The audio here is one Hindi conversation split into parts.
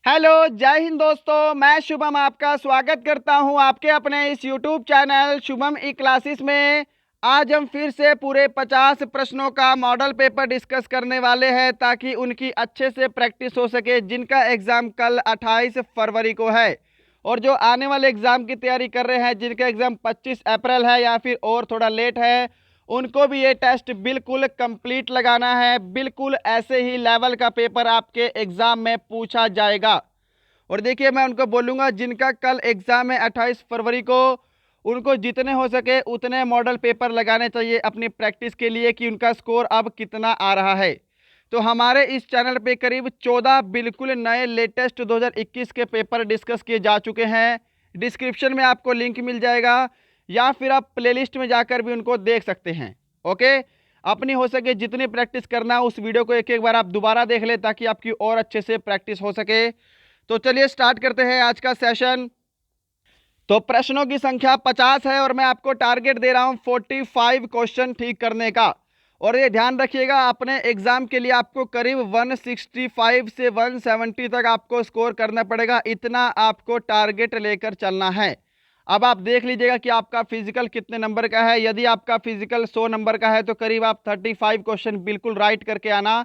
हेलो, जय हिंद दोस्तों। मैं शुभम आपका स्वागत करता हूं आपके अपने इस यूट्यूब चैनल शुभम ई क्लासेस में। आज हम फिर से पूरे 50 प्रश्नों का मॉडल पेपर डिस्कस करने वाले हैं ताकि उनकी अच्छे से प्रैक्टिस हो सके, जिनका एग्ज़ाम कल 28 फरवरी को है। और जो आने वाले एग्ज़ाम की तैयारी कर रहे हैं, जिनका एग्ज़ाम 25 अप्रैल है या फिर और थोड़ा लेट है, उनको भी ये टेस्ट बिल्कुल कंप्लीट लगाना है। बिल्कुल ऐसे ही लेवल का पेपर आपके एग्ज़ाम में पूछा जाएगा। और देखिए, मैं उनको बोलूँगा जिनका कल एग्ज़ाम है 28 फरवरी को, उनको जितने हो सके उतने मॉडल पेपर लगाने चाहिए अपनी प्रैक्टिस के लिए कि उनका स्कोर अब कितना आ रहा है। तो हमारे इस चैनल पे करीब 14 बिल्कुल नए लेटेस्ट 2021 के पेपर डिस्कस किए जा चुके हैं। डिस्क्रिप्शन में आपको लिंक मिल जाएगा या फिर आप प्लेलिस्ट में जाकर भी उनको देख सकते हैं। ओके, अपनी हो सके जितनी प्रैक्टिस करना उस वीडियो को एक एक बार आप दोबारा देख लें ताकि आपकी और अच्छे से प्रैक्टिस हो सके। तो चलिए स्टार्ट करते हैं आज का सेशन। तो प्रश्नों की संख्या 50 है और मैं आपको टारगेट दे रहा हूं 45 क्वेश्चन ठीक करने का। और ये ध्यान रखिएगा, अपने एग्जाम के लिए आपको करीब 165 से 170 तक आपको स्कोर करना पड़ेगा। इतना आपको टारगेट लेकर चलना है। अब आप देख लीजिएगा कि आपका फिजिकल कितने नंबर का है। यदि आपका फिजिकल 100 नंबर का है तो करीब आप 35 क्वेश्चन बिल्कुल राइट करके आना।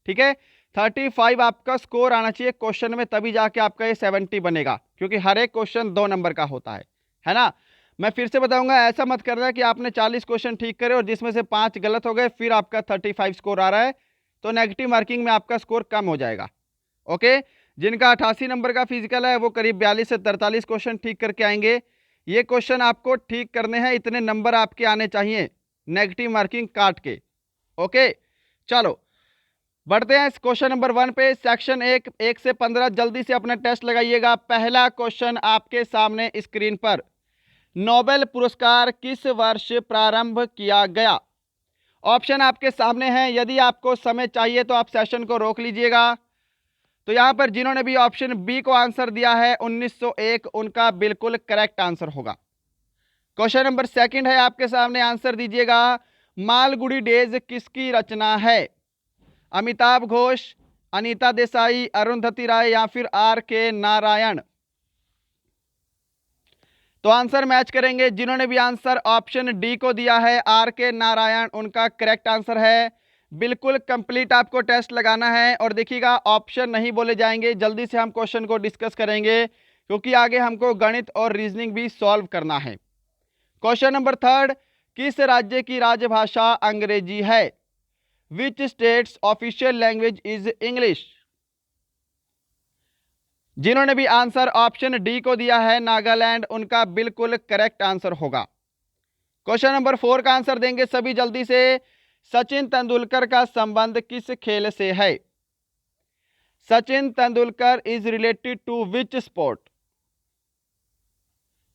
ठीक है, 35 आपका स्कोर आना चाहिए क्वेश्चन में, तभी जाके आपका ये 70 बनेगा, क्योंकि हर एक क्वेश्चन 2 नंबर का होता है ना। मैं फिर से बताऊंगा, ऐसा मत करना कि आपने 40 क्वेश्चन ठीक करे और जिसमें से 5 गलत हो गए फिर आपका 35 स्कोर आ रहा है, तो नेगेटिव मार्किंग में आपका स्कोर कम हो जाएगा। ओके, जिनका 88 नंबर का फिजिकल है वो करीब 42 से 43 क्वेश्चन ठीक करके आएंगे। ये क्वेश्चन आपको ठीक करने हैं, इतने नंबर आपके आने चाहिए नेगेटिव मार्किंग काट के। ओके, चलो बढ़ते हैं क्वेश्चन नंबर 1 पे। सेक्शन 1 से 15 जल्दी से अपना टेस्ट लगाइएगा। पहला क्वेश्चन आपके सामने स्क्रीन पर, नोबेल पुरस्कार किस वर्ष प्रारंभ किया गया? ऑप्शन आपके सामने हैं। यदि आपको समय चाहिए तो आप सेशन को रोक लीजिएगा। तो यहां पर जिन्होंने भी ऑप्शन बी को आंसर दिया है 1901, उनका बिल्कुल करेक्ट आंसर होगा। क्वेश्चन नंबर 2 है आपके सामने, आंसर दीजिएगा। मालगुडी डेज किसकी रचना है? अमिताभ घोष, अनीता देसाई, अरुंधति राय या फिर आर के नारायण? तो आंसर मैच करेंगे। जिन्होंने भी आंसर ऑप्शन डी को दिया है आर के नारायण, उनका करेक्ट आंसर है। बिल्कुल कंप्लीट आपको टेस्ट लगाना है और देखिएगा ऑप्शन नहीं बोले जाएंगे। जल्दी से हम क्वेश्चन को डिस्कस करेंगे क्योंकि आगे हमको गणित और रीजनिंग भी सॉल्व करना है। क्वेश्चन नंबर 3, किस राज्य की राजभाषा अंग्रेजी है? Which states official language is English? जिन्होंने भी आंसर ऑप्शन डी को दिया है नागालैंड, उनका बिल्कुल करेक्ट आंसर होगा। क्वेश्चन नंबर 4 का आंसर देंगे सभी जल्दी से। सचिन तेंदुलकर का संबंध किस खेल से है? Sachin Tendulkar is related to which sport?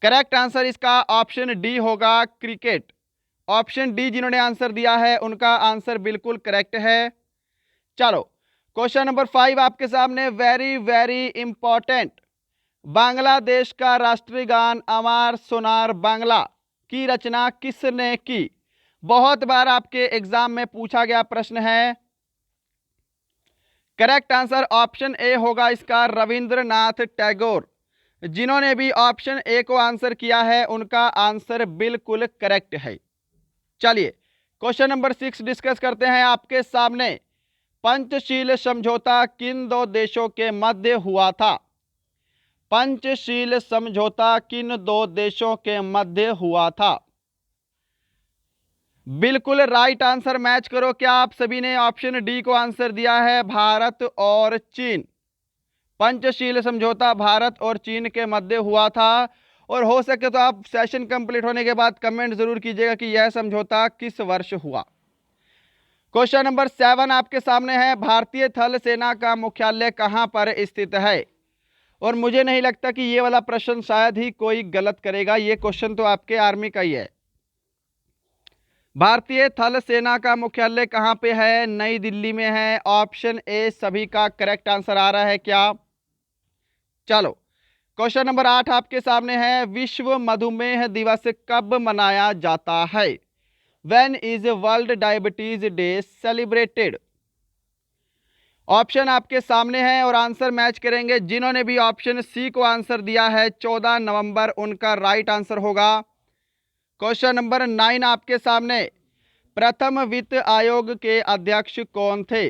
Correct answer इसका ऑप्शन डी होगा, क्रिकेट। ऑप्शन डी जिन्होंने आंसर दिया है उनका आंसर बिल्कुल करेक्ट है। चलो क्वेश्चन नंबर 5 आपके सामने, वेरी वेरी इंपॉर्टेंट। बांग्लादेश का राष्ट्रीय गान अमार सोनार बांग्ला की रचना किसने की? बहुत बार आपके एग्जाम में पूछा गया प्रश्न है। करेक्ट आंसर ऑप्शन ए होगा इसका, रविंद्रनाथ टैगोर। जिन्होंने भी ऑप्शन ए को आंसर किया है उनका आंसर बिल्कुल करेक्ट है। चलिए क्वेश्चन नंबर 6 डिस्कस करते हैं आपके सामने। पंचशील समझौता किन 2 देशों के मध्य हुआ था? पंचशील समझौता किन 2 देशों के मध्य हुआ था? बिल्कुल राइट आंसर मैच करो। क्या आप सभी ने ऑप्शन डी को आंसर दिया है, भारत और चीन? पंचशील समझौता भारत और चीन के मध्य हुआ था। और हो सके तो आप सेशन कंप्लीट होने के बाद कमेंट जरूर कीजिएगा कि यह समझौता किस वर्ष हुआ। क्वेश्चन नंबर 7 आपके सामने है, भारतीय थल सेना का मुख्यालय कहां पर स्थित है? और मुझे नहीं लगता कि ये वाला प्रश्न शायद ही कोई गलत करेगा, ये क्वेश्चन तो आपके आर्मी का ही है। भारतीय थल सेना का मुख्यालय कहां पे है? नई दिल्ली में है। ऑप्शन ए सभी का करेक्ट आंसर आ रहा है क्या? चलो क्वेश्चन नंबर 8 आपके सामने है, विश्व मधुमेह दिवस कब मनाया जाता है? When is world diabetes day celebrated? Option आपके सामने है और आंसर मैच करेंगे। जिन्होंने भी ऑप्शन सी को आंसर दिया है 14 नवंबर, उनका राइट आंसर होगा। क्वेश्चन नंबर 9 आपके सामने। प्रथम वित्त आयोग के अध्यक्ष कौन थे?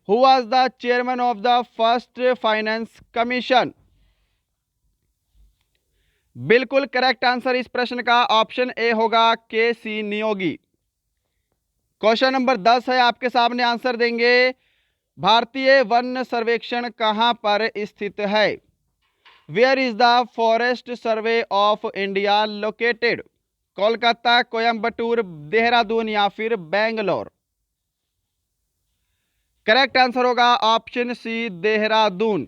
Who was the chairman of the first finance commission? बिल्कुल करेक्ट आंसर इस प्रश्न का ऑप्शन ए होगा, के सी नियोगी। क्वेश्चन नंबर 10 है आपके सामने, आंसर देंगे। भारतीय वन सर्वेक्षण कहां पर स्थित है? Where is the forest survey of India located? Kolkata, Coimbatore, Dehradun या फिर बेंगलोर? करेक्ट आंसर होगा ऑप्शन सी, देहरादून।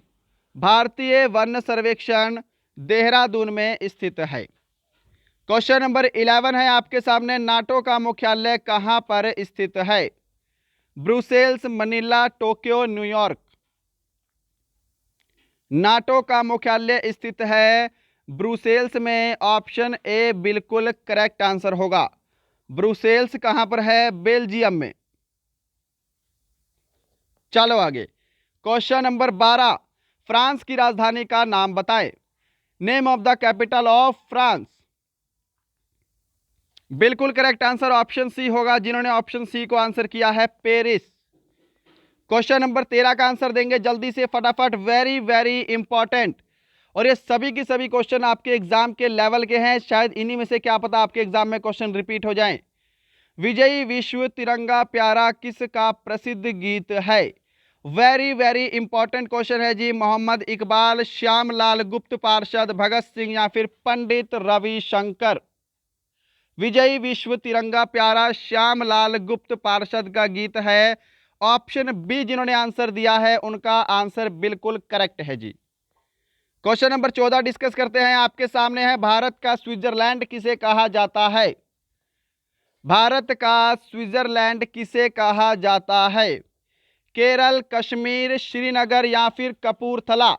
भारतीय वन सर्वेक्षण देहरादून में स्थित है। क्वेश्चन नंबर 11 है आपके सामने। नाटो का मुख्यालय कहां पर स्थित है? Brussels, Manila, Tokyo, New York? NATO का मुख्यालय स्थित है ब्रुसेल्स में। ऑप्शन ए बिल्कुल करेक्ट आंसर होगा। ब्रुसेल्स कहां पर है? बेल्जियम में। चलो आगे। क्वेश्चन नंबर 12, फ्रांस की राजधानी का नाम बताएं। Name of the capital of France? बिल्कुल करेक्ट आंसर ऑप्शन सी होगा। जिन्होंने ऑप्शन सी को आंसर किया है, पेरिस। क्वेश्चन नंबर 13 का आंसर देंगे जल्दी से, फटाफट, वेरी वेरी इंपॉर्टेंट। और ये सभी के सभी क्वेश्चन आपके एग्जाम के लेवल के हैं। शायद इन्हीं में से क्या पता आपके एग्जाम में क्वेश्चन रिपीट हो जाएं। विजयी विश्व तिरंगा प्यारा किसका प्रसिद्ध गीत है? वेरी वेरी इंपॉर्टेंट क्वेश्चन है जी। मोहम्मद इकबाल, श्यामलाल गुप्त पार्षद, भगत सिंह या फिर पंडित रविशंकर? विजयी विश्व तिरंगा प्यारा श्यामलाल गुप्त पार्षद का गीत है। ऑप्शन बी जिन्होंने आंसर दिया है उनका आंसर बिल्कुल करेक्ट है जी। क्वेश्चन नंबर 14 डिस्कस करते हैं, आपके सामने है। भारत का स्विट्जरलैंड किसे कहा जाता है? भारत का स्विट्जरलैंड किसे कहा जाता है? केरल, कश्मीर, श्रीनगर या फिर कपूरथला?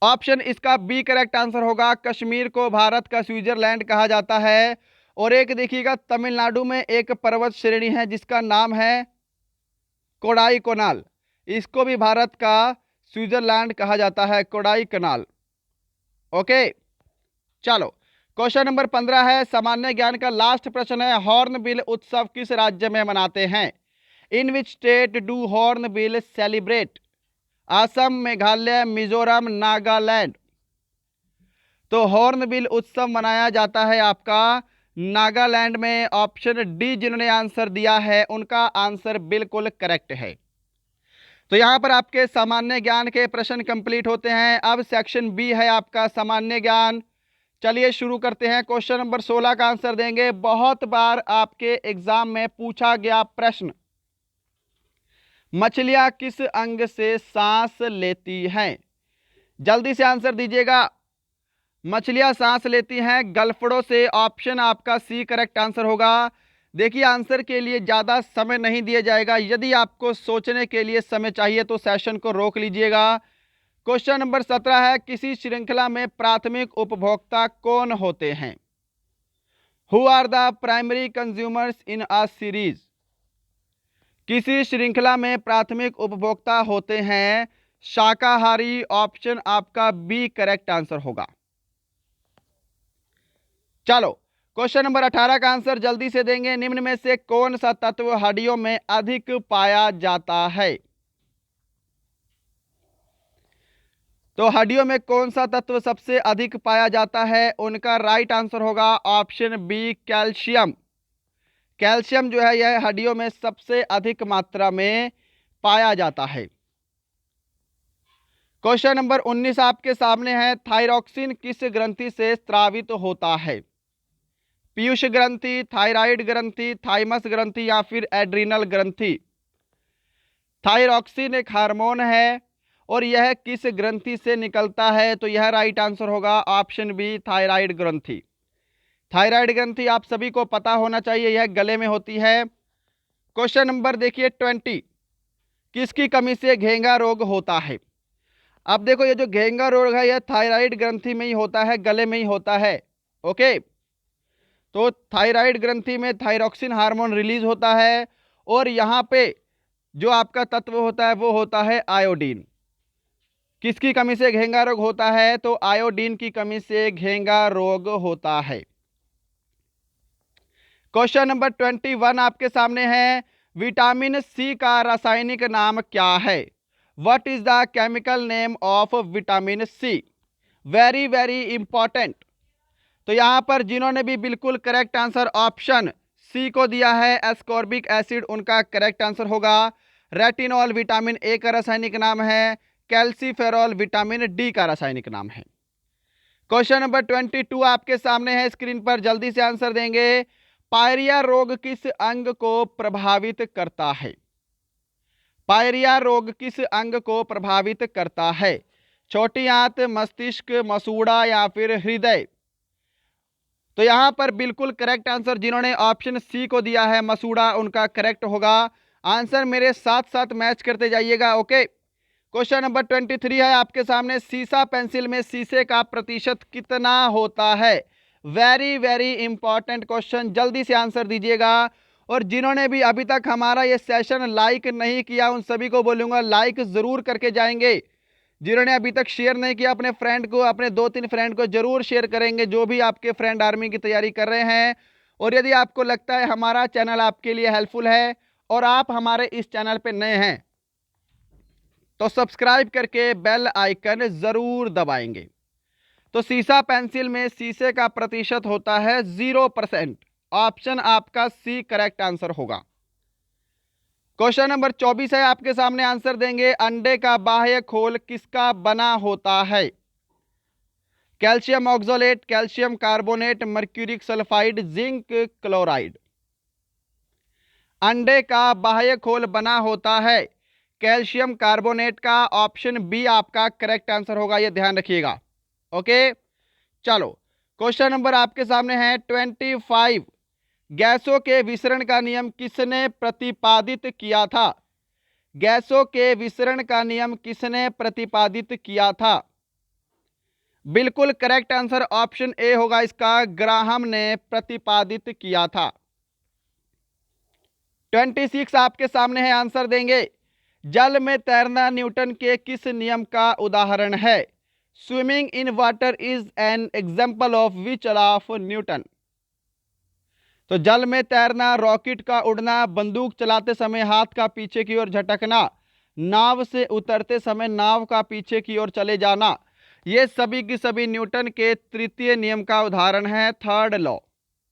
ऑप्शन इसका बी करेक्ट आंसर होगा। कश्मीर को भारत का स्विट्जरलैंड कहा जाता है। और एक देखिएगा, तमिलनाडु में एक पर्वत श्रेणी है जिसका नाम है कोडाई कोनाल। इसको भी भारत का स्विट्जरलैंड कहा जाता है, कोडाई कनाल। ओके, चलो क्वेश्चन नंबर 15 है, सामान्य ज्ञान का लास्ट प्रश्न है। हॉर्नबिल उत्सव किस राज्य में मनाते हैं? In which state do hornbill celebrate? Assam, Meghalaya, Mizoram, Nagaland? तो हॉर्नबिल उत्सव मनाया जाता है आपका नागालैंड में। ऑप्शन डी जिन्होंने आंसर दिया है उनका आंसर बिल्कुल करेक्ट है। तो यहां पर आपके सामान्य ज्ञान के प्रश्न कंप्लीट होते हैं। अब सेक्शन बी है आपका सामान्य ज्ञान। चलिए शुरू करते हैं। क्वेश्चन नंबर 16 का आंसर देंगे। बहुत बार आपके एग्जाम में पूछा गया प्रश्न, मछलियां किस अंग से सांस लेती हैं? जल्दी से आंसर दीजिएगा। मछलियां सांस लेती हैं गलफड़ों से। ऑप्शन आपका सी करेक्ट आंसर होगा। देखिए, आंसर के लिए ज़्यादा समय नहीं दिया जाएगा। यदि आपको सोचने के लिए समय चाहिए तो सेशन को रोक लीजिएगा। क्वेश्चन नंबर 17 है, किसी श्रृंखला में प्राथमिक उपभोक्ता कौन होते हैं? Who are the primary consumers in a series? किसी श्रृंखला में प्राथमिक उपभोक्ता होते हैं शाकाहारी। ऑप्शन आपका बी करेक्ट आंसर होगा। चलो क्वेश्चन नंबर 18 का आंसर जल्दी से देंगे। निम्न में से कौन सा तत्व हड्डियों में अधिक पाया जाता है? तो हड्डियों में कौन सा तत्व सबसे अधिक पाया जाता है? उनका राइट आंसर होगा ऑप्शन बी, कैल्शियम। कैल्शियम जो है यह हड्डियों में सबसे अधिक मात्रा में पाया जाता है। क्वेश्चन नंबर 19 आपके सामने है। थायरॉक्सिन किस ग्रंथि से स्रावित होता है? पीयूष ग्रंथि, थायराइड ग्रंथि, थाइमस ग्रंथि या फिर एड्रिनल ग्रंथि? थायरॉक्सिन एक हार्मोन है और यह किस ग्रंथि से निकलता है? तो यह राइट आंसर होगा ऑप्शन बी, थायराइड ग्रंथि। थायराइड ग्रंथि आप सभी को पता होना चाहिए, यह गले में होती है। क्वेश्चन नंबर देखिए 20, किसकी कमी से घेंगा रोग होता है? अब देखो, ये जो घेंगा रोग है यह थायराइड ग्रंथि में ही होता है, गले में ही होता है। ओके, तो थायराइड ग्रंथि में थायरॉक्सिन हार्मोन रिलीज होता है और यहाँ पे जो आपका तत्व होता है वो होता है आयोडीन। किसकी कमी से घेंगा रोग होता है? तो आयोडीन की कमी से घेंगा रोग होता है। क्वेश्चन नंबर 21 आपके सामने है, विटामिन सी का रासायनिक नाम क्या है? What is the chemical name of vitamin C? Very very important. तो यहां पर जिन्होंने भी बिल्कुल करेक्ट आंसर ऑप्शन सी को दिया है, एस्कॉर्बिक एसिड, उनका करेक्ट आंसर होगा। रेटिनॉल विटामिन ए का रासायनिक नाम है, कैल्सीफेरॉल विटामिन डी का रासायनिक नाम है। क्वेश्चन नंबर 22 आपके सामने है, स्क्रीन पर जल्दी से आंसर देंगे। पायरिया रोग किस अंग को प्रभावित करता है? पायरिया रोग किस अंग को प्रभावित करता है? छोटी आंत, मस्तिष्क, मसूड़ा या फिर हृदय? तो यहां पर बिल्कुल करेक्ट आंसर जिन्होंने ऑप्शन सी को दिया है, मसूड़ा, उनका करेक्ट होगा। आंसर मेरे साथ साथ मैच करते जाइएगा। ओके, क्वेश्चन नंबर 23 है आपके सामने, सीसा पेंसिल में शीशे का प्रतिशत कितना होता है? वेरी वेरी इंपॉर्टेंट क्वेश्चन, जल्दी से आंसर दीजिएगा। और जिन्होंने भी अभी तक हमारा ये सेशन लाइक नहीं किया उन सभी को बोलूंगा लाइक जरूर करके जाएंगे। जिन्होंने अभी तक शेयर नहीं किया अपने फ्रेंड को, अपने 2-3 फ्रेंड को जरूर शेयर करेंगे, जो भी आपके फ्रेंड आर्मी की तैयारी कर रहे हैं। और यदि आपको लगता है हमारा चैनल आपके लिए हेल्पफुल है और आप हमारे इस चैनल पे नए हैं तो सब्सक्राइब करके बेल आइकन जरूर दबाएंगे। तो सीसा पेंसिल में शीशे का प्रतिशत होता है 0%। ऑप्शन आपका सी करेक्ट आंसर होगा। क्वेश्चन नंबर 24 है आपके सामने, आंसर देंगे। अंडे का बाह्य खोल किसका बना होता है? Calcium oxalate, calcium carbonate, mercuric sulphide, zinc chloride? अंडे का बाह्य खोल बना होता है कैल्शियम कार्बोनेट का। ऑप्शन बी आपका करेक्ट आंसर होगा, ये ध्यान रखिएगा। ओके, चलो क्वेश्चन नंबर आपके सामने है 25, गैसों के विसरण का नियम किसने प्रतिपादित किया था? गैसों के विसरण का नियम किसने प्रतिपादित किया था? बिल्कुल करेक्ट आंसर ऑप्शन ए होगा इसका, ग्राहम ने प्रतिपादित किया था। 26 आपके सामने है, आंसर देंगे। जल में तैरना न्यूटन के किस नियम का उदाहरण है? Swimming in water is an example of which law of Newton? तो जल में तैरना, रॉकेट का उड़ना, बंदूक चलाते समय हाथ का पीछे की ओर झटकना, नाव से उतरते समय नाव का पीछे की ओर चले जाना, ये सभी की सभी न्यूटन के तृतीय नियम का उदाहरण है, थर्ड लॉ।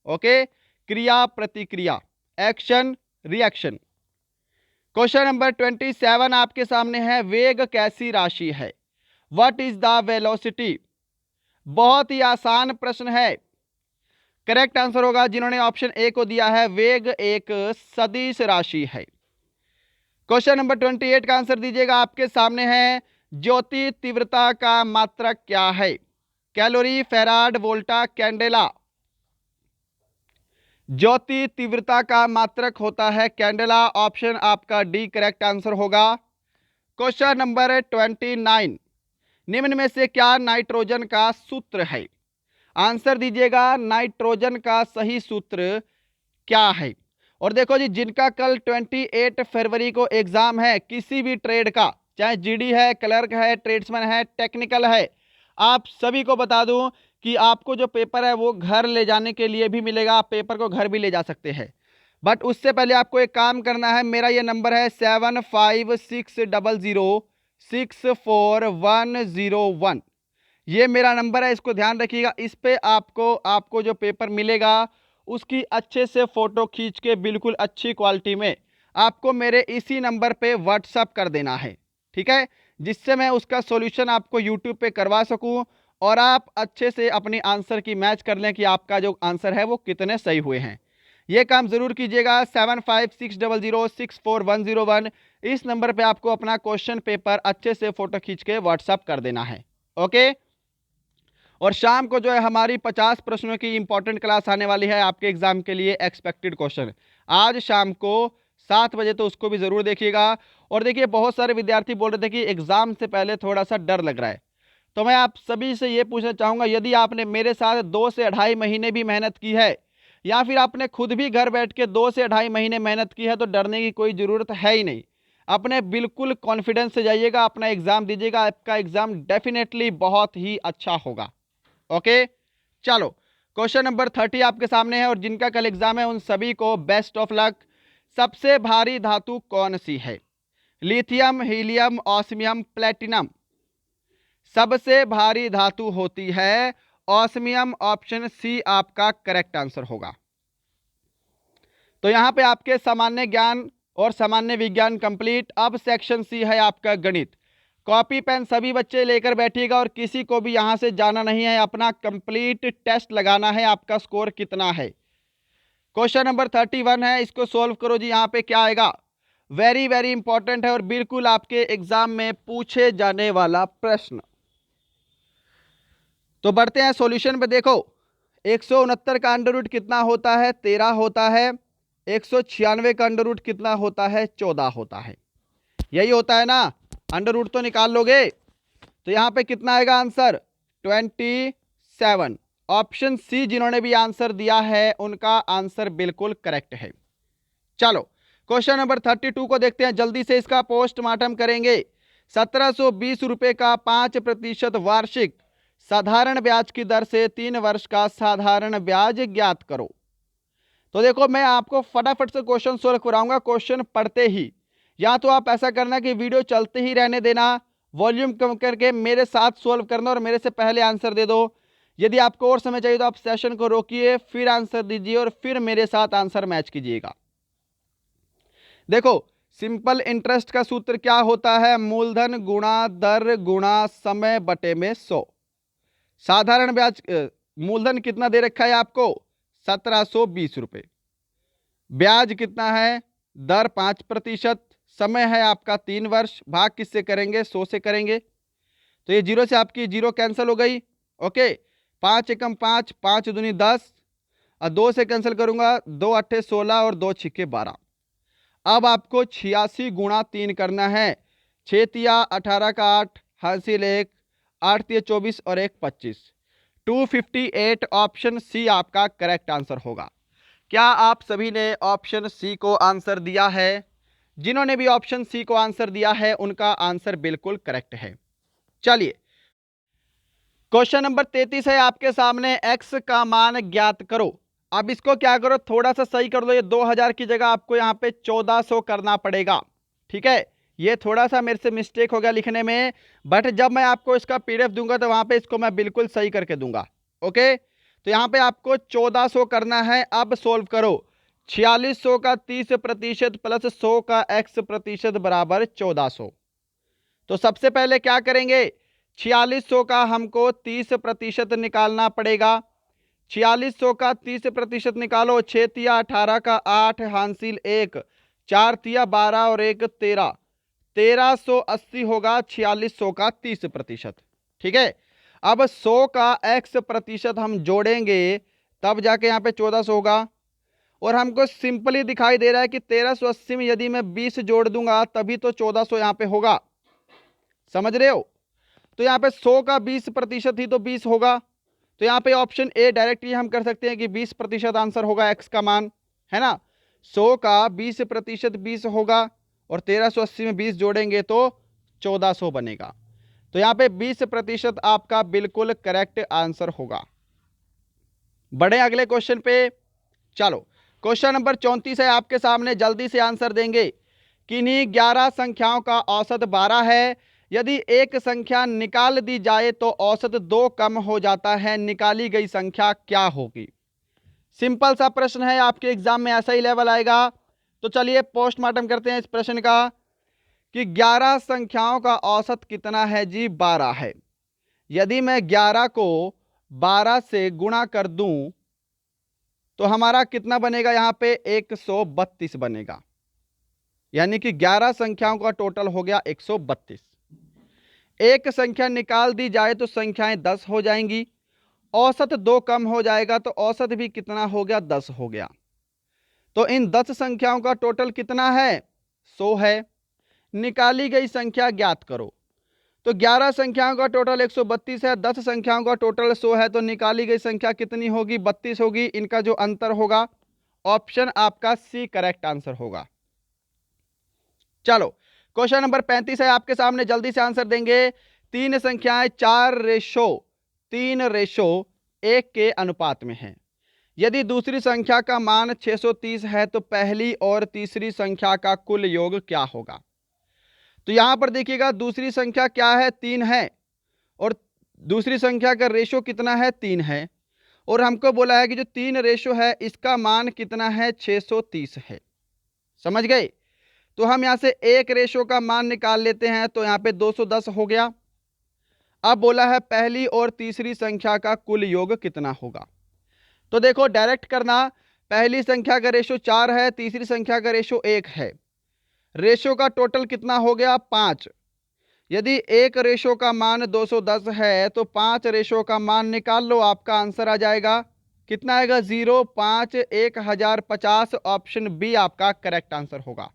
ओके, क्रिया प्रतिक्रिया, एक्शन रिएक्शन। क्वेश्चन नंबर 27 आपके सामने है, वेग कैसी राशि है? What is the velocity? बहुत ही आसान प्रश्न है। करेक्ट आंसर होगा जिन्होंने ऑप्शन ए को दिया है, वेग एक सदिश राशि है। क्वेश्चन नंबर 28 का आंसर दीजिएगा, आपके सामने है। ज्योति तीव्रता का मात्रक क्या है? Calorie, farad, volta, candela? ज्योति तीव्रता का मात्रक होता है कैंडेला। ऑप्शन आपका डी करेक्ट आंसर होगा। क्वेश्चन नंबर 29, निम्न में से क्या नाइट्रोजन का सूत्र है? आंसर दीजिएगा, नाइट्रोजन का सही सूत्र क्या है? और देखो जी, जिनका कल 28 फरवरी को एग्जाम है किसी भी ट्रेड का, चाहे जीडी है, क्लर्क है, ट्रेड्समैन है, टेक्निकल है, आप सभी को बता दूं कि आपको जो पेपर है वो घर ले जाने के लिए भी मिलेगा, आप पेपर को घर भी ले जा सकते हैं। बट उससे पहले आपको एक काम करना है, मेरा ये नंबर है 7560064101, ये मेरा नंबर है, इसको ध्यान रखिएगा। इस पे आपको जो पेपर मिलेगा उसकी अच्छे से फ़ोटो खींच के बिल्कुल अच्छी क्वालिटी में आपको मेरे इसी नंबर पे व्हाट्सअप कर देना है, ठीक है, जिससे मैं उसका सॉल्यूशन आपको यूट्यूब पे करवा सकूं और आप अच्छे से अपनी आंसर की मैच कर लें कि आपका जो आंसर है वो कितने सही हुए हैं। ये काम ज़रूर कीजिएगा। 7560064101 इस नंबर पे आपको अपना क्वेश्चन पेपर अच्छे से फ़ोटो खींच के व्हाट्सअप कर देना है। ओके, और शाम को जो है हमारी 50 प्रश्नों की इंपॉर्टेंट क्लास आने वाली है आपके एग्जाम के लिए, एक्सपेक्टेड क्वेश्चन, आज शाम को 7 बजे, तो उसको भी ज़रूर देखिएगा। और देखिए, बहुत सारे विद्यार्थी बोल रहे थे कि एग्ज़ाम से पहले थोड़ा सा डर लग रहा है, तो मैं आप सभी से ये पूछना चाहूँगा, यदि आपने मेरे साथ 2 से 2.5 महीने भी मेहनत की है या फिर आपने खुद भी घर बैठ के 2 से 2.5 महीने मेहनत की है तो डरने की कोई ज़रूरत है ही नहीं। अपने बिल्कुल कॉन्फिडेंस से जाइएगा, अपना एग्ज़ाम दीजिएगा, आपका एग्ज़ाम डेफिनेटली बहुत ही अच्छा होगा। ओके, चलो क्वेश्चन नंबर 30 आपके सामने है और जिनका कल एग्ज़ाम है उन सभी को बेस्ट ऑफ लक। सबसे भारी धातु कौन सी है? Lithium, helium, osmium, platinum. सबसे भारी धातु होती है ऑस्मियम, ऑप्शन सी आपका करेक्ट आंसर होगा। तो यहां पे आपके सामान्य ज्ञान और सामान्य विज्ञान कंप्लीट। अब सेक्शन सी है आपका गणित। कॉपी पेन सभी बच्चे लेकर बैठिएगा और किसी को भी यहां से जाना नहीं है, अपना कंप्लीट टेस्ट लगाना है आपका स्कोर कितना है। क्वेश्चन नंबर 31 है, इसको सोल्व करो जी। यहाँ पे क्या आएगा? वेरी वेरी इंपॉर्टेंट है और बिल्कुल आपके एग्जाम में पूछे जाने वाला प्रश्न। तो बढ़ते हैं सॉल्यूशन पे। देखो 169 का अंडर रूट कितना होता है? 13 होता है। 196 का अंडर रूट कितना होता है? 14 होता है। यही होता है ना? अंडर रूट तो निकाल लोगे। तो यहाँ पे कितना आएगा आंसर? 27। ऑप्शन सी जिन्होंने भी आंसर दिया है उनका आंसर बिल्कुल करेक्ट है। चलो क्वेश्चन नंबर 32 को देखते हैं, जल्दी से इसका पोस्टमार्टम करेंगे। 1720 रुपए का 5% वार्षिक साधारण ब्याज की दर से 3 वर्ष का साधारण ब्याज ज्ञात करो। तो देखो मैं आपको फटाफट से क्वेश्चन सोल्व कराऊंगा क्वेश्चन पढ़ते ही। या तो आप ऐसा करना कि वीडियो चलते ही रहने देना, वॉल्यूम कम करके मेरे साथ सोल्व करना और मेरे से पहले आंसर दे दो। यदि आपको और समय चाहिए तो आप सेशन को रोकिए, फिर आंसर दीजिए और फिर मेरे साथ आंसर मैच कीजिएगा। देखो सिंपल इंटरेस्ट का सूत्र क्या होता है? मूलधन गुणा दर गुणा समय बटे में 100। साधारण ब्याज मूलधन कितना दे रखा है आपको? 1720 रुपए। ब्याज कितना है? दर 5%। समय है आपका 3 वर्ष। भाग किससे करेंगे? 100 से करेंगे। तो ये जीरो से आपकी जीरो कैंसिल हो गई। ओके, 5 एकम 5, 5 दूनी 10 और 2 से कैंसिल करूंगा, 2 अट्ठे 16 और 2 छिक्के 12। अब आपको 86 गुणा 3 करना है। 6 तिया 18 का 8, हासिल 1, 8 तिया 24 और 1 25। 258 ऑप्शन सी आपका करेक्ट आंसर होगा। क्या आप सभी ने ऑप्शन सी को आंसर दिया है? जिन्होंने भी ऑप्शन सी को आंसर दिया है उनका आंसर बिल्कुल करेक्ट है। चलिए क्वेश्चन नंबर 33 है आपके सामने, x का मान ज्ञात करो। अब इसको क्या करो, थोड़ा सा सही कर दो। ये 2000 की जगह आपको यहाँ पे 1400 करना पड़ेगा। ठीक है, ये थोड़ा सा मेरे से मिस्टेक हो गया लिखने में, बट जब मैं आपको इसका पीडीएफ दूंगा तो वहां पे इसको मैं बिल्कुल सही करके दूंगा। ओके, तो यहाँ पे आपको 1400 करना है। अब सोल्व करो। 4600 का 30% प्लस 100 का x% बराबर 1400। तो सबसे पहले क्या करेंगे? 4600 का हमको 30% निकालना पड़ेगा। 4600 का 30% निकालो। 6 तिया 18 का 8, हासिल 1, 4 तिया 12 और 1 13। 1380 होगा 4600 का 30%। ठीक है, अब 100 का x% हम जोड़ेंगे तब जाके यहाँ पे 1400 होगा। और हमको सिंपली दिखाई दे रहा है कि 1380 में यदि मैं 20 जोड़ दूंगा तभी तो 1400 यहाँ पे होगा। समझ रहे हो? तो यहाँ पे 100 का 20% ही तो 20 होगा। तो यहाँ पे ऑप्शन ए डायरेक्टली हम कर सकते हैं कि 20% आंसर होगा एक्स का मान, है ना? 100 का 20% 20 होगा और 1380 में 20 जोड़ेंगे तो 1400 बनेगा। तो यहाँ पे 20% आपका बिल्कुल करेक्ट आंसर होगा। बढ़े अगले क्वेश्चन पे। चलो क्वेश्चन नंबर 34 है आपके सामने, जल्दी से आंसर देंगे। किन्हीं 11 संख्याओं का औसत 12 है। यदि एक संख्या निकाल दी जाए तो औसत 2 कम हो जाता है, निकाली गई संख्या क्या होगी? सिंपल सा प्रश्न है, आपके एग्जाम में ऐसा ही लेवल आएगा। तो चलिए पोस्टमार्टम करते हैं इस प्रश्न का कि 11 संख्याओं का औसत कितना है जी? 12 है। यदि मैं 11 को 12 से गुणा कर दूं तो हमारा कितना बनेगा? यहाँ पे 132 बनेगा। यानी कि 11 संख्याओं का टोटल हो गया 132। एक संख्या निकाल दी जाए तो संख्याएं 10 हो जाएंगी। औसत 2 कम हो जाएगा तो औसत भी कितना हो गया? 10 हो गया। तो इन 10 संख्याओं का टोटल कितना है? 100 है। निकाली गई संख्या ज्ञात करो। तो 11 संख्याओं का टोटल 132 है, 10 संख्याओं का टोटल 100 है, तो निकाली गई संख्या कितनी होगी? 32 होगी। इनका जो अंतर होगा ऑप्शन आपका सी करेक्ट आंसर होगा। चलो क्वेश्चन नंबर 35 है आपके सामने, जल्दी से आंसर देंगे। तीन संख्याएं 4:3:1 के अनुपात में है। यदि दूसरी संख्या का मान 630 है तो पहली और तीसरी संख्या का कुल योग क्या होगा? तो यहां पर देखिएगा, दूसरी संख्या क्या है? 3 है, और दूसरी संख्या का रेशो कितना है? 3 है, और हमको बोला है कि जो 3 रेशो है इसका मान कितना है? 630 है। समझ गए? तो हम यहां से एक रेशो का मान निकाल लेते हैं, तो यहां पे 210 हो गया। अब बोला है पहली और तीसरी संख्या का कुल योग कितना होगा। तो देखो डायरेक्ट करना, पहली संख्या का रेशो 4 है, तीसरी संख्या का रेशो 1 है, रेशो का टोटल कितना हो गया? 5। यदि एक रेशो का मान 210 है तो 5 रेशो का मान निकाल लो, आपका आंसर आ जाएगा। कितना आएगा? 0, 5, 1050। ऑप्शन बी आपका करेक्ट आंसर होगा।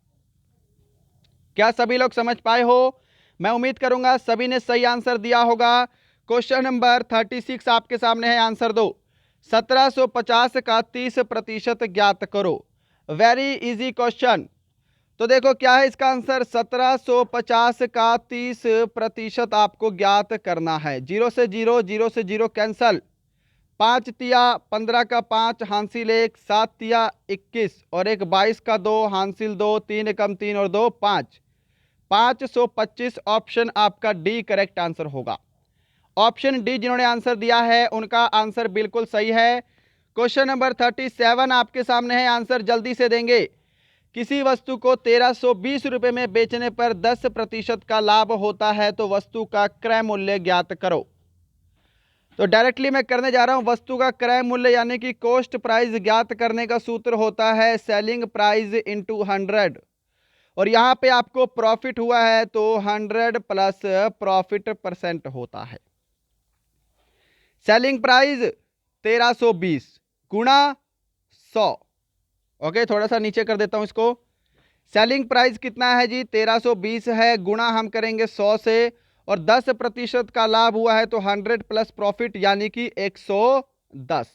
क्या सभी लोग समझ पाए हो? मैं उम्मीद करूंगा सभी ने सही आंसर दिया होगा। क्वेश्चन नंबर 36 आपके सामने है, आंसर दो। 1750 का 30% ज्ञात करो। Very easy question. तो देखो क्या है इसका आंसर? 1750 का 30% आपको ज्ञात करना है। 0 से 0, 0 से 0 कैंसल। 5 तिया 15 का 5 हासिल 1, 7 तिया 21 और एक 22 का 2 हासिल 2, 3 कम 3 और 2 5, 525। ऑप्शन आपका डी करेक्ट आंसर होगा। ऑप्शन डी जिन्होंने आंसर दिया है उनका आंसर बिल्कुल सही है। क्वेश्चन नंबर 37 आपके सामने है, आंसर जल्दी से देंगे। किसी वस्तु को 1320 रुपए में बेचने पर 10% का लाभ होता है तो वस्तु का क्रय मूल्य ज्ञात करो। तो डायरेक्टली मैं करने जा रहा हूं। वस्तु का क्रय मूल्य यानी कि कॉस्ट प्राइस ज्ञात करने का सूत्र होता है सेलिंग प्राइस इंटू 100, और यहां पे आपको प्रॉफिट हुआ है तो 100 प्लस प्रॉफिट परसेंट होता है। सेलिंग प्राइस 1320 गुणा 100। ओके, थोड़ा सा नीचे कर देता हूं इसको। सेलिंग प्राइस कितना है जी? 1320 है, गुणा हम करेंगे 100 से, और 10% का लाभ हुआ है तो 100 प्लस प्रॉफिट यानी कि 110।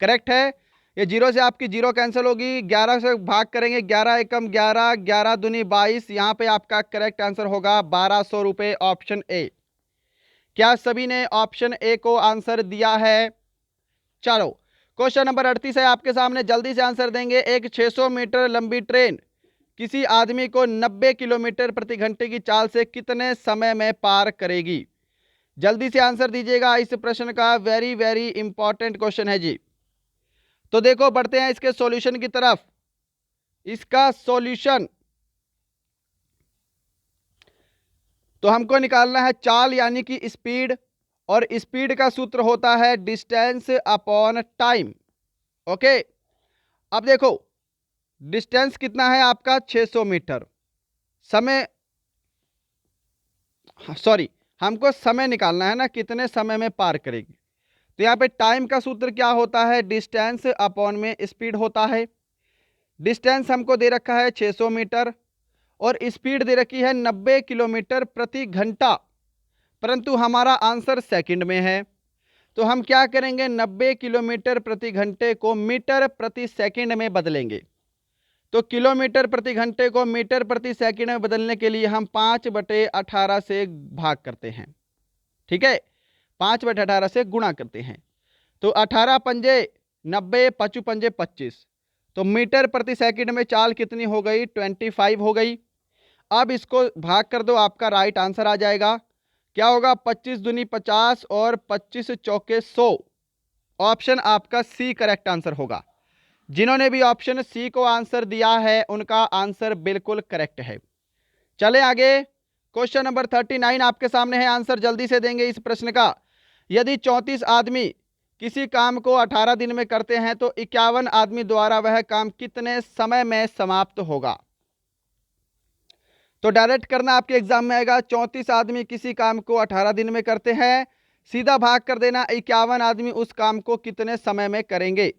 करेक्ट है। ये 0 से आपकी 0 कैंसिल होगी, 11 से भाग करेंगे, 11 एकम 11, 11 दूनी 22। यहां पे आपका करेक्ट आंसर होगा 1200 रुपए, ऑप्शन ए। क्या सभी ने ऑप्शन ए को आंसर दिया है? चलो क्वेश्चन नंबर 38 है आपके सामने, जल्दी से आंसर देंगे। एक 600 मीटर लंबी ट्रेन किसी आदमी को 90 किलोमीटर प्रति घंटे की चाल से कितने समय में पार करेगी? जल्दी से आंसर दीजिएगा इस प्रश्न का। वेरी वेरी इंपॉर्टेंट क्वेश्चन है जी। तो देखो बढ़ते हैं इसके सॉल्यूशन की तरफ। इसका सॉल्यूशन तो हमको निकालना है चाल यानी कि स्पीड, और स्पीड का सूत्र होता है डिस्टेंस अपॉन टाइम। ओके, अब देखो डिस्टेंस कितना है आपका? 600 मीटर। समय, सॉरी, हमको समय निकालना है ना, कितने समय में पार करेगी। तो यहाँ पे टाइम का सूत्र क्या होता है? डिस्टेंस अपॉन में स्पीड होता है। डिस्टेंस हमको दे रखा है 600 मीटर और स्पीड दे रखी है 90 किलोमीटर प्रति घंटा, परंतु हमारा आंसर सेकंड में है। तो हम क्या करेंगे? 90 किलोमीटर प्रति घंटे को मीटर प्रति सेकंड में बदलेंगे। तो किलोमीटर प्रति घंटे को मीटर प्रति सेकंड में बदलने के लिए हम 5/18 से भाग करते हैं। ठीक है, 5/18 से गुणा करते हैं। तो 18 पंजे 90, 5 पंजे 25, तो मीटर प्रति सेकंड में चाल कितनी हो गई? 25 हो गई। अब इसको भाग कर दो, आपका राइट आंसर आ जाएगा। क्या होगा? 25 दूनी 50 और 25 चौके 100। ऑप्शन आपका सी करेक्ट आंसर होगा। जिन्होंने भी ऑप्शन सी को आंसर दिया है उनका आंसर बिल्कुल करेक्ट है। चले आगे। क्वेश्चन नंबर 39 आपके सामने है, आंसर जल्दी से देंगे इस प्रश्न का। यदि 34 आदमी किसी काम को 18 दिन में करते हैं तो 51 आदमी द्वारा वह काम कितने समय में समाप्त होगा? तो डायरेक्ट करना आपके एग्जाम में आएगा। 34 आदमी किसी काम को 18 दिन में करते हैं, सीधा भाग कर देना 51 आदमी उस काम को कितने समय में करेंगे।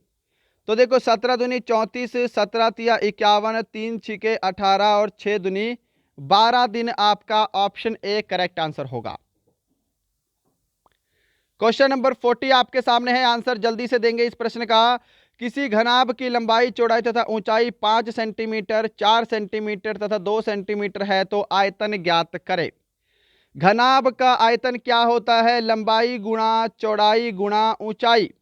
तो देखो 17 दूनी 34, 17 तिया 51, 3 छिके 18 और 6 दूनी 12 दिन आपका ऑप्शन ए करेक्ट आंसर होगा। क्वेश्चन नंबर 40 आपके सामने है, आंसर जल्दी से देंगे इस प्रश्न का। किसी घनाभ की लंबाई, चौड़ाई तथा ऊंचाई 5 सेंटीमीटर, 4 सेंटीमीटर तथा 2 सेंटीमीटर है तो आयतन ज्ञात करें। घनाभ का आयतन क्या होता है? लंबाई गुणा चौड़ाई गुणा ऊंचाई,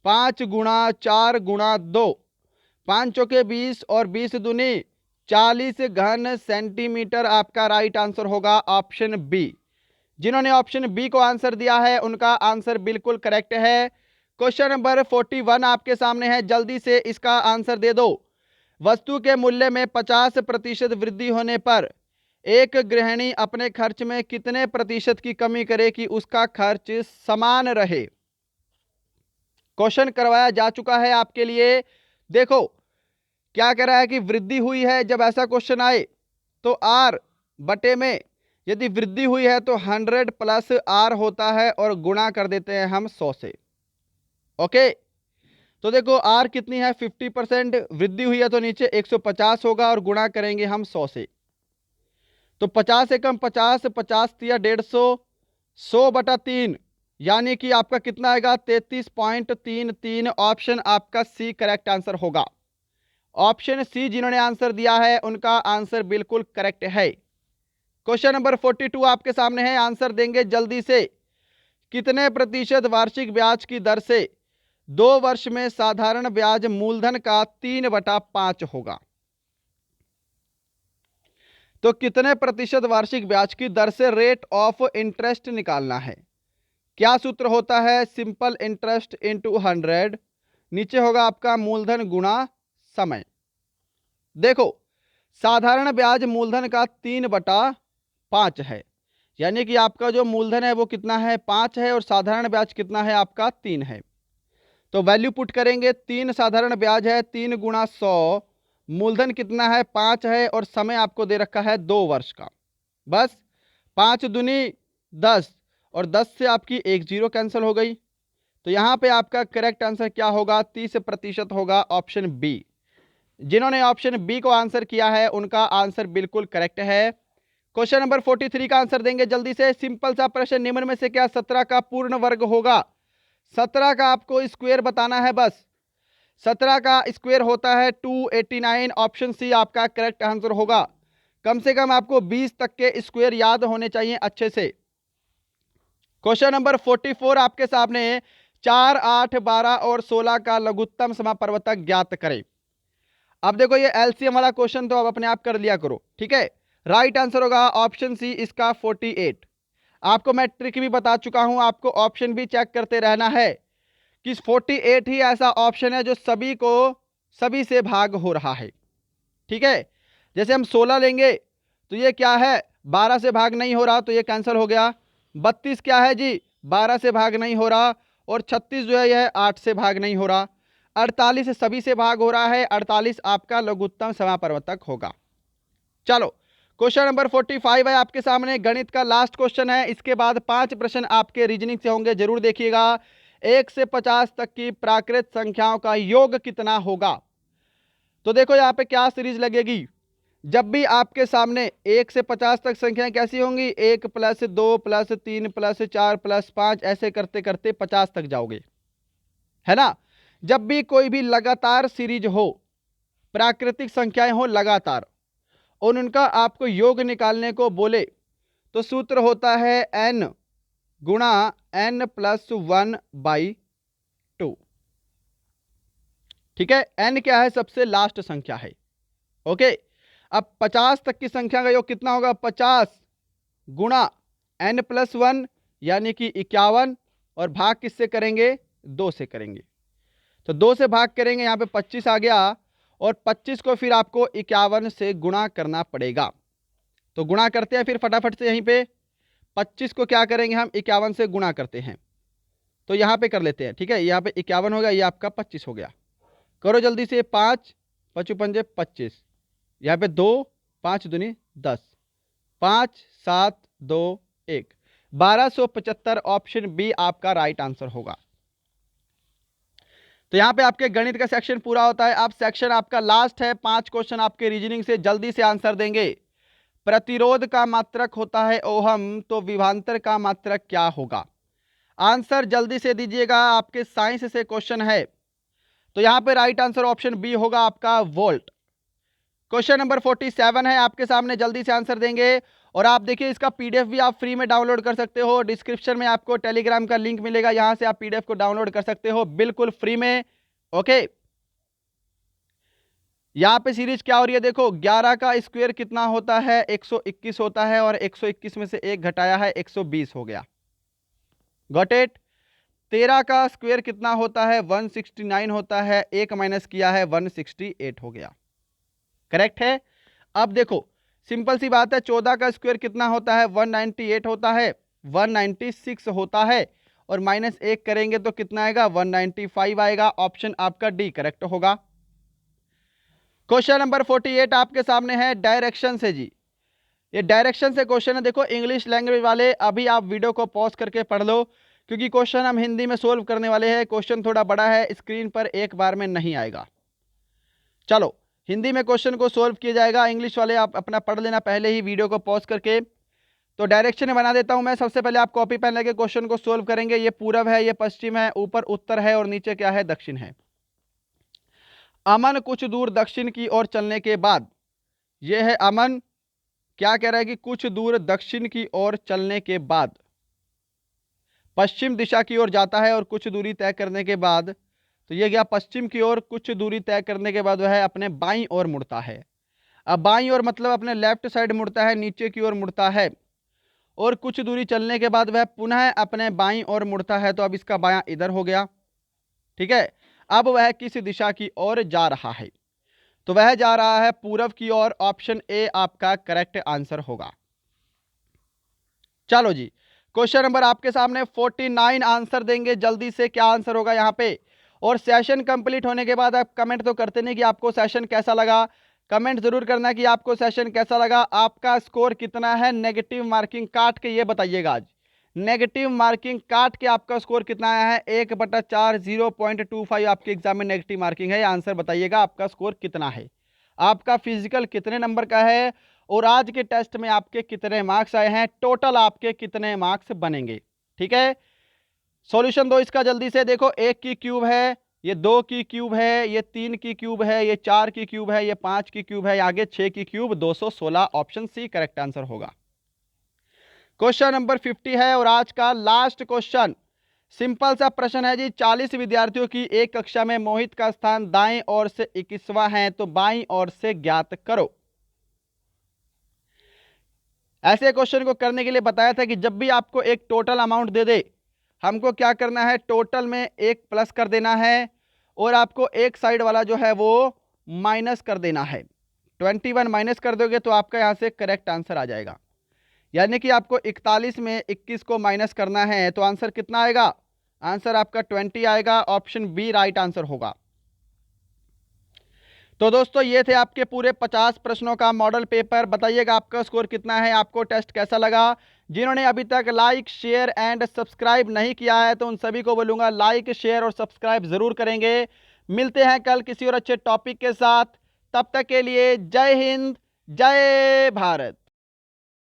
5 गुणा 4 गुणा 2, 5 चौके 20 और 20 दूनी 40 घन सेंटीमीटर आपका राइट आंसर होगा ऑप्शन बी। जिन्होंने ऑप्शन बी को आंसर दिया है उनका आंसर बिल्कुल करेक्ट है। क्वेश्चन नंबर 41 आपके सामने है, जल्दी से इसका आंसर दे दो। वस्तु के मूल्य में 50% वृद्धि होने पर एक गृहिणी अपने खर्च में कितने प्रतिशत की कमी करे कि उसका खर्च समान रहे? क्वेश्चन करवाया जा चुका है आपके लिए। देखो क्या कह रहा है कि वृद्धि हुई है। जब ऐसा क्वेश्चन आए तो आर बटे में यदि वृद्धि हुई है तो 100 प्लस आर होता है और गुणा कर देते हैं हम 100 से। ओके, तो देखो आर कितनी है 50%, वृद्धि हुई है तो नीचे 150 होगा और गुणा करेंगे हम 100 से। तो 50 एकम 50, 50 तिया 150, 100 बटा 3 यानी कि आपका कितना आएगा 33.33। ऑप्शन आपका सी करेक्ट आंसर होगा। ऑप्शन सी जिन्होंने आंसर दिया है उनका आंसर बिल्कुल करेक्ट है। क्वेश्चन नंबर 42 आपके सामने है, आंसर देंगे जल्दी से। कितने प्रतिशत वार्षिक ब्याज की दर से 2 वर्ष में साधारण ब्याज मूलधन का 3/5 होगा? तो कितने प्रतिशत वार्षिक ब्याज की दर से रेट ऑफ इंटरेस्ट निकालना है? क्या सूत्र होता है? सिंपल इंटरेस्ट इनटू 100, नीचे होगा आपका मूलधन गुणा समय। देखो साधारण ब्याज मूलधन का 3/5 है, यानी कि आपका जो मूलधन है वो कितना है 5 है और साधारण ब्याज कितना है आपका 3 है। तो वैल्यू पुट करेंगे, 3 साधारण ब्याज है, 3 गुणा 100, मूलधन कितना है 5 है और समय आपको दे रखा है 2 वर्ष का। बस 5 दूनी 10 और 10 से आपकी एक जीरो कैंसिल हो गई। तो यहाँ पे आपका करेक्ट आंसर क्या होगा? 30% होगा, ऑप्शन बी। जिन्होंने ऑप्शन बी को आंसर किया है उनका आंसर बिल्कुल करेक्ट है। क्वेश्चन नंबर 43 का आंसर देंगे जल्दी से। सिंपल सा प्रश्न, निम्न में से क्या 17 का पूर्ण वर्ग होगा? 17 का आपको स्क्वायर बताना है। बस 17 का स्क्वायर होता है 289। ऑप्शन सी आपका करेक्ट आंसर होगा। कम से कम आपको 20 तक के स्क्वायर याद होने चाहिए अच्छे से। क्वेश्चन नंबर 44 आपके सामने, 4, 8, 12 और 16 का लघुत्तम समापवर्तक ज्ञात करें। अब देखो ये एलसीएम वाला क्वेश्चन तो अब अपने आप कर लिया करो, ठीक है। राइट आंसर होगा ऑप्शन सी इसका 48। आपको मैं ट्रिक भी बता चुका हूं, आपको ऑप्शन भी चेक करते रहना है कि 48 ही ऐसा ऑप्शन है जो सभी से भाग हो रहा है, ठीक है। जैसे हम 16 लेंगे तो ये क्या है 12 से भाग नहीं हो रहा तो ये कैंसिल हो गया। 32 क्या है जी 12 से भाग नहीं हो रहा और 36 जो है यह 8 से भाग नहीं हो रहा। 48 सभी से भाग हो रहा है, 48 आपका लघुत्तम समापवर्तक होगा। चलो क्वेश्चन नंबर 45 है आपके सामने, गणित का लास्ट क्वेश्चन है। इसके बाद 5 प्रश्न आपके रीजनिंग से होंगे, जरूर देखिएगा। 1 से 50 तक की प्राकृत संख्याओं का योग कितना होगा? तो देखो यहाँ पे क्या सीरीज लगेगी। जब भी आपके सामने 1 से 50 तक संख्याएं कैसी होंगी, 1 + 2 + 3 + 4 + 5 ऐसे करते करते 50 तक जाओगे, है ना। जब भी कोई भी लगातार सीरीज हो, प्राकृतिक संख्याएं हो लगातार और उनका आपको योग निकालने को बोले तो सूत्र होता है n गुणा n + 1/2, ठीक है। n क्या है? सबसे लास्ट संख्या है, ओके। अब 50 तक की संख्या का योग कितना होगा? 50 गुणा n + 1 यानी कि 51 और भाग किससे करेंगे? 2 से करेंगे। तो 2 से भाग करेंगे, यहाँ पे 25 आ गया और 25 को फिर आपको 51 से गुणा करना पड़ेगा। तो गुणा करते हैं फिर फटाफट से, यहीं पे 25 को क्या करेंगे हम 51 से गुणा करते हैं। तो यहाँ पे कर लेते हैं, ठीक है। यहाँ पे 51 हो गया, ये आपका 25 हो गया। करो जल्दी से, 5 × 5 = 25, यहाँ पे 2 5 दूनी 10, 5 7 2 1, 1275 ऑप्शन बी आपका राइट आंसर होगा। तो यहाँ पे आपके गणित का सेक्शन पूरा होता है। अब सेक्शन आपका लास्ट है, 5 क्वेश्चन आपके रीजनिंग से, जल्दी से आंसर देंगे। प्रतिरोध का मात्रक होता है ओहम, तो विभवांतर का मात्रक क्या होगा? आंसर जल्दी से दीजिएगा, आपके साइंस से क्वेश्चन है। तो यहाँ पे राइट आंसर ऑप्शन बी होगा आपका वोल्ट। क्वेश्चन नंबर 47 है आपके सामने, जल्दी से आंसर देंगे। और आप देखिए इसका पीडीएफ भी आप फ्री में डाउनलोड कर सकते हो, डिस्क्रिप्शन में आपको टेलीग्राम का लिंक मिलेगा, यहां से आप पीडीएफ को डाउनलोड कर सकते हो बिल्कुल फ्री में। ओके, यहां पे सीरीज क्या हो रही है, देखो 11 का स्क्वायर कितना होता है, 121 होता है, और 121 में से एक घटाया है 120 हो गया। Got it. 13 का स्क्वायर कितना होता है, 169 होता है, एक माइनस किया है 168 हो गया। करेक्ट है। अब देखो सिंपल सी बात है, 14 का स्क्वायर कितना होता है, 198 होता है, 196 होता है, और माइनस एक करेंगे तो कितना आएगा, 195 आएगा। ऑप्शन आपका डी करेक्ट होगा। क्वेश्चन नंबर 48 आपके सामने है डायरेक्शन से जी। ये डायरेक्शन से क्वेश्चन है, देखो इंग्लिश लैंग्वेज वाले अभी आप वीडियो को पॉज करके पढ़ लो, क्योंकि क्वेश्चन हम हिंदी में सोल्व करने वाले हैं। क्वेश्चन थोड़ा बड़ा है, स्क्रीन पर एक बार में नहीं आएगा। चलो हिंदी में क्वेश्चन को सोल्व किया जाएगा, इंग्लिश वाले आप अपना पढ़ लेना पहले ही वीडियो को पॉज करके। तो डायरेक्शन बना देता हूं मैं। सबसे पहले आप कॉपी पेन लेके क्वेश्चन को सोल्व करेंगे। ये पूरब है, ये पश्चिम है, ऊपर उत्तर है, और नीचे क्या है, दक्षिण है। अमन कुछ दूर दक्षिण की ओर चलने के बाद, ये है अमन, क्या कह रहा है कि कुछ दूर दक्षिण की ओर चलने के बाद पश्चिम दिशा की ओर जाता है, और कुछ दूरी तय करने के बाद, तो ये गया पश्चिम की ओर, कुछ दूरी तय करने के बाद वह अपने बाईं ओर मुड़ता है। अब बाईं ओर मतलब अपने लेफ्ट साइड मुड़ता है, नीचे की ओर मुड़ता है, और कुछ दूरी चलने के बाद वह पुनः अपने बाईं ओर मुड़ता है। तो अब इसका बायां इधर हो गया, ठीक है। अब वह किस दिशा की ओर जा रहा है, तो वह जा रहा है पूरब की ओर। ऑप्शन ए आपका करेक्ट आंसर होगा। चलो जी, क्वेश्चन नंबर आपके सामने 49 आंसर देंगे जल्दी से, क्या आंसर होगा यहाँ पे। और सेशन कंप्लीट होने के बाद आप कमेंट तो करते नहीं कि आपको सेशन कैसा लगा, कमेंट जरूर करना कि आपको सेशन कैसा लगा। आपका स्कोर कितना है, नेगेटिव मार्किंग काट के ये बताइएगा। आज नेगेटिव मार्किंग काट के आपका स्कोर कितना आया है, 1/4 0.25 आपके एग्जाम में नेगेटिव मार्किंग है। आंसर बताइएगा आपका स्कोर कितना है, आपका फिजिकल कितने नंबर का है, और आज के टेस्ट में आपके कितने मार्क्स आए हैं, टोटल आपके कितने मार्क्स बनेंगे। ठीक है, सॉल्यूशन दो इसका जल्दी से। देखो 1 की क्यूब है, ये 2 की क्यूब है, ये 3 की क्यूब है, ये 4 की क्यूब है, ये 5 की क्यूब है, आगे 6 की क्यूब, 216। ऑप्शन सी करेक्ट आंसर होगा। क्वेश्चन नंबर 50 है और आज का लास्ट क्वेश्चन। सिंपल सा प्रश्न है जी, 40 विद्यार्थियों की एक कक्षा में मोहित का स्थान दाएं ओर से 21वां है, तो बाईं ओर से ज्ञात करो। ऐसे क्वेश्चन को करने के लिए बताया था कि जब भी आपको एक टोटल अमाउंट दे दे, हमको क्या करना है, टोटल में एक प्लस कर देना है, और आपको एक साइड वाला जो है वो माइनस कर देना है। 21 माइनस कर दोगे तो आपका यहां से करेक्ट आंसर आ जाएगा। यानी कि आपको 41 में 21 को माइनस करना है, तो आंसर कितना आएगा, आंसर आपका 20 आएगा। ऑप्शन बी राइट आंसर होगा। तो दोस्तों ये थे आपके पूरे 50 प्रश्नों का मॉडल पेपर। बताइएगा आपका स्कोर कितना है, आपको टेस्ट कैसा लगा। जिन्होंने अभी तक लाइक शेयर एंड सब्सक्राइब नहीं किया है, तो उन सभी को बोलूँगा लाइक शेयर और सब्सक्राइब ज़रूर करेंगे। मिलते हैं कल किसी और अच्छे टॉपिक के साथ, तब तक के लिए जय हिंद जय भारत।